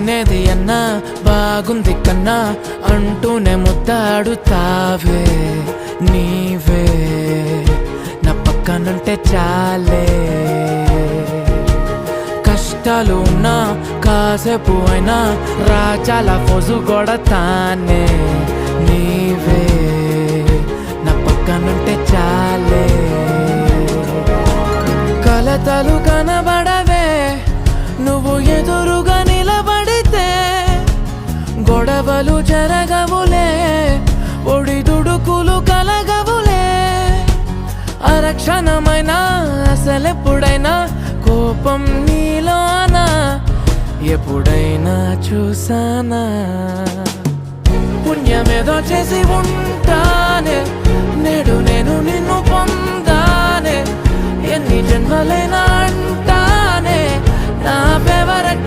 తినేది అన్నా బాగుంది కన్నా అంటూనే ముద్దాడుతావే నీవే నా పక్కనుంటే చాలే. కష్టాలు ఉన్నా కాసేపు అయినా రాజాల ఫోజు కొడతానే నీవే నా పక్కనుంటే చాలే. కలతలు కనబడవే నువ్వు ఎదురుగా నిలబడితే, గొడవలు జరగవులే ఒడిదుడుకులు కలగవులే. అరక్షణమైనా అసలెప్పుడైనా కోపం నీలోనా ఎప్పుడైనా చూసానా? పుణ్యమేదో చేసి ఉంటానే నేడు నేను నిన్ను పొందానే. ఎన్ని జన్మలైనా అంటానే నా